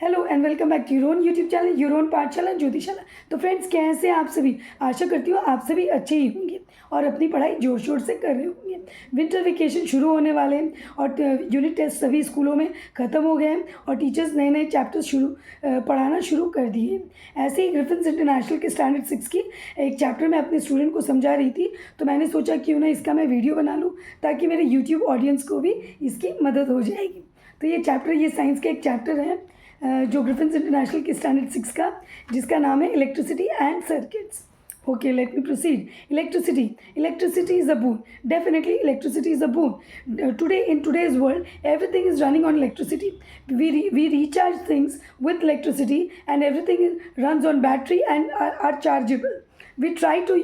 Hello and welcome back to your own YouTube channel your own Pathshala Jyotishala. तो friends, कैसे हैं आप सभी? आशा करती हूँ आप सभी अच्छे ही होंगे और अपनी पढ़ाई जोर शोर से कर रहे होंगे। विंटर वेकेशन शुरू होने वाले हैं और यूनिट टेस्ट सभी स्कूलों में ख़त्म हो गए हैं और टीचर्स नए नए चैप्टर्स पढ़ाना शुरू कर दिए हैं। ऐसे ही ग्रिफिन्स इंटरनेशनल के स्टैंडर्ड 6 की एक चैप्टर मैं अपने स्टूडेंट को समझा रही थी, तो मैंने सोचा क्यों ना इसका मैं वीडियो बना लूँ ताकि मेरे यूट्यूब ऑडियंस को भी इसकी मदद हो जाएगी। तो ये साइंस का एक चैप्टर है जो ग्रिफिन्स इंटरनेशनल के स्टैंडर्ड 6 का, जिसका नाम है electricity and circuits. Okay, let me proceed. Electricity is a boon. Definitely, electricity is a boon. In today's world, everything is running on electricity. We recharge things with electricity, and everything runs on battery and are chargeable. We try to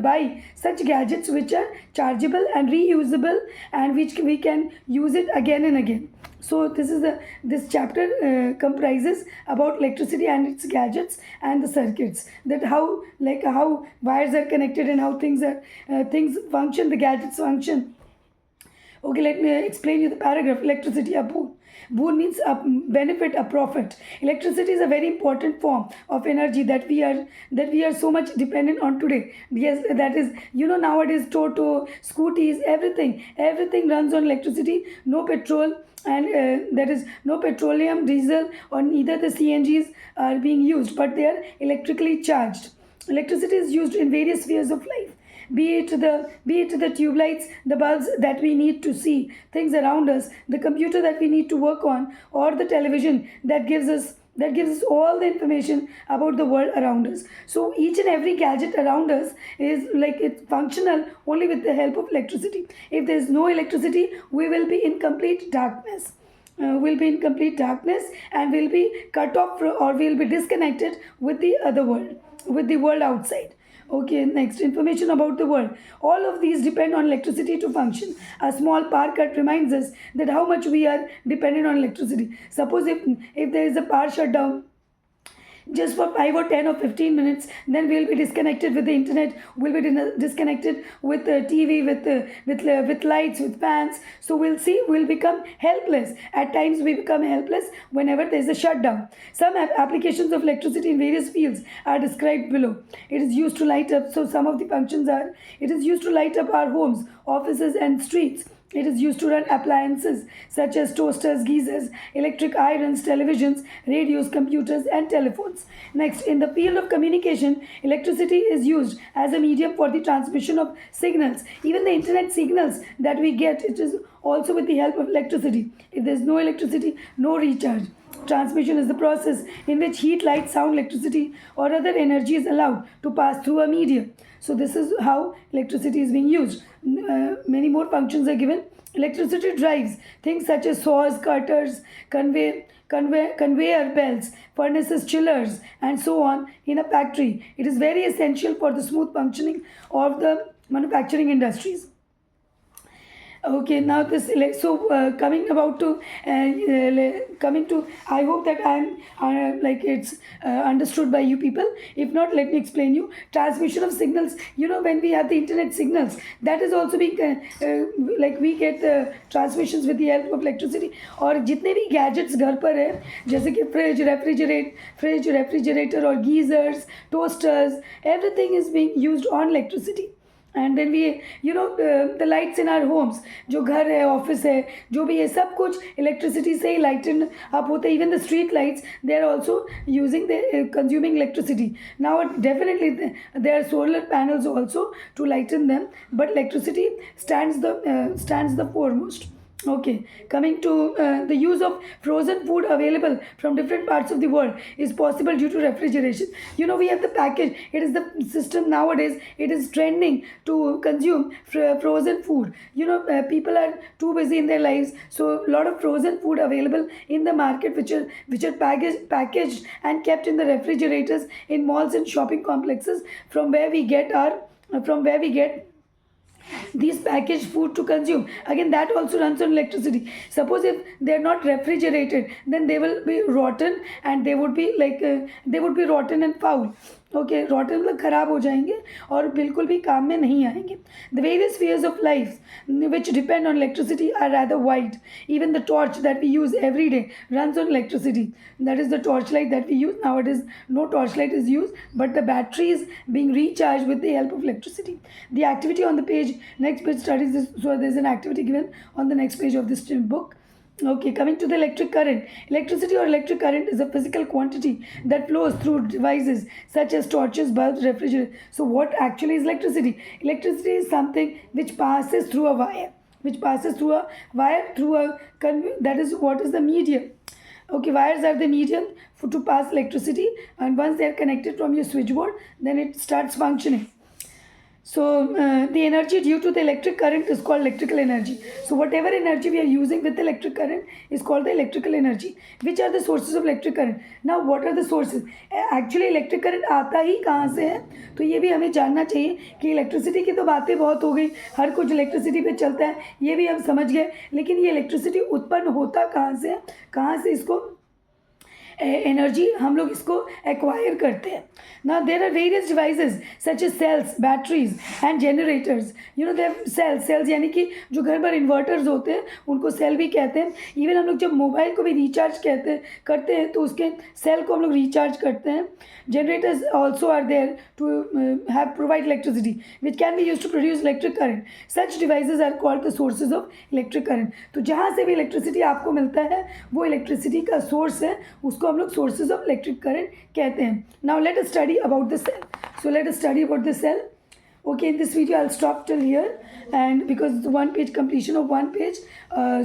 buy such gadgets which are chargeable and reusable, and which we can use it again and again. So this chapter comprises about electricity and its gadgets and the circuits, that how wires are connected and how things function, the gadgets function. Okay, let me explain you the paragraph. Electricity, a boon. Boon means a benefit, a profit. Electricity is a very important form of energy that we are so much dependent on today. Yes, that is, nowadays Toto, scooties, everything runs on electricity. No petrol, and that is no petroleum, diesel, or neither the CNGs are being used, but they are electrically charged. Electricity is used in various spheres of life. Be it the tube lights, the bulbs that we need to see things around us, the computer that we need to work on, or the television that gives us all the information about the world around us. So each and every gadget around us is it's functional only with the help of electricity. If there is no electricity, we will be in complete darkness. And we'll be cut off or we'll be disconnected with the other world, with the world outside. Okay, next, information about the world. All of these depend on electricity to function. A small power cut reminds us that how much we are dependent on electricity. Suppose if there is a power shutdown just for 5 or 10 or 15 minutes, then we'll be disconnected with the internet, we'll be disconnected with the TV, with lights, with fans. So we'll become helpless. At times we become helpless whenever there's a shutdown. Some applications of electricity in various fields are described below. It is used to light up, so some of the functions are: it is used to light up our homes, offices and streets. It is used to run appliances such as toasters, geysers, electric irons, televisions, radios, computers, and telephones. Next, in the field of communication, electricity is used as a medium for the transmission of signals. Even the internet signals that we get, it is also with the help of electricity. If there is no electricity, no recharge. Transmission is the process in which heat, light, sound, electricity, or other energy is allowed to pass through a medium. So this is how electricity is being used. Many more functions are given. Electricity drives things such as saws, cutters, conveyor belts, furnaces, chillers, and so on in a factory. It is very essential for the smooth functioning of the manufacturing industries. Okay, now coming to, I hope that I'm it's understood by you people. If not, let me explain you. Transmission of signals, when we have the internet signals, that is also being we get transmissions with the help of electricity. और जितने भी gadgets घर पर है, जैसे कि fridge, refrigerator और geysers, toasters, everything is being used on electricity. And then the lights in our homes, जो घर है, ऑफिस है, जो भी है, सब कुछ इलेक्ट्रिसिटी से ही लाइटन अप होते हैं. Even the street lights, they are also consuming electricity. Now definitely there are solar panels also to lighten them, but electricity stands the foremost. Okay, coming to the use of frozen food available from different parts of the world is possible due to refrigeration. We have the package. It is the system nowadays. It is trending to consume frozen food. People are too busy in their lives, so a lot of frozen food available in the market, which are packaged and kept in the refrigerators in malls and shopping complexes, from where we get these packaged food to consume. Again, that also runs on electricity. Suppose if they are not refrigerated, then they will be rotten, and they would be rotten and foul. Okay, रॉटन मतलब ख़राब हो जाएंगे और बिल्कुल भी काम में नहीं आएंगे. The various spheres of life which depend on electricity are rather wide. Even the torch that we use every day runs on electricity. That is the torchlight that we use. Nowadays, no torchlight is used, but the battery is being recharged with the help of electricity. The activity on the page, next page studies this. So there's an activity given on the next page of this book. Okay, coming to the electric current. Electricity or electric current is a physical quantity that flows through devices such as torches, bulbs, refrigerators. So what actually is electricity? Electricity is something which passes through a wire. Which passes through a wire through a that is what is the medium. Okay, wires are the medium to pass electricity, and once they are connected from your switchboard, then it starts functioning. So the energy due to the electric current is called electrical energy. So whatever energy we are using with the electric current is called the electrical energy. Which are the sources of electric current? Now what are the sources? Actually electric current आता ही कहाँ से है, तो ये भी हमें जानना चाहिए कि इलेक्ट्रिसिटी की तो बातें बहुत हो गई, हर कुछ इलेक्ट्रिसिटी पे चलता है, ये भी हम समझ गए, लेकिन ये इलेक्ट्रिसिटी उत्पन्न होता कहाँ से है, कहाँ से इसको एनर्जी हम लोग इसको एक्वायर करते हैं. Now there are various devices such as cells, batteries and generators. You know there cells यानी कि जो घर पर इन्वर्टर्स होते हैं उनको सेल भी कहते हैं. इवन हम लोग जब मोबाइल को भी रिचार्ज करते हैं तो उसके सेल को हम लोग रिचार्ज करते हैं. Generators also are there to have provide electricity which can be use to produce electric current. Such devices are called the sources of electric current. तो जहाँ से भी इलेक्ट्रिसिटी आपको मिलता है वो इलेक्ट्रिसिटी का सोर्स है, उसको हम लोग सोर्सेज ऑफ इलेक्ट्रिक करंट कहते हैं. Now let us study about the cell. So let us study about the cell. Okay, in this video I'll stop till here, and because it's one page, completion of one page,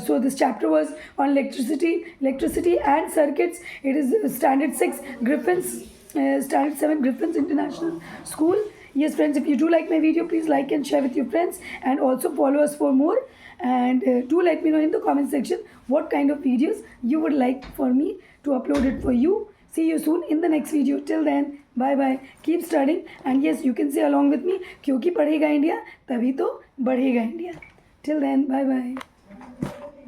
so this chapter was on electricity and circuits. It is standard 6 Griffins, standard 7 Griffins International School. Yes friends, if you do like my video, please like and share with your friends, and also follow us for more, and do let me know in the comment section what kind of videos you would like for me to upload it for you. See you soon in the next video. Till then, bye bye. Keep studying, and yes, you can say along with me, क्योंकि पढ़ेगा India तभी तो बढ़ेगा India. Till then, bye bye.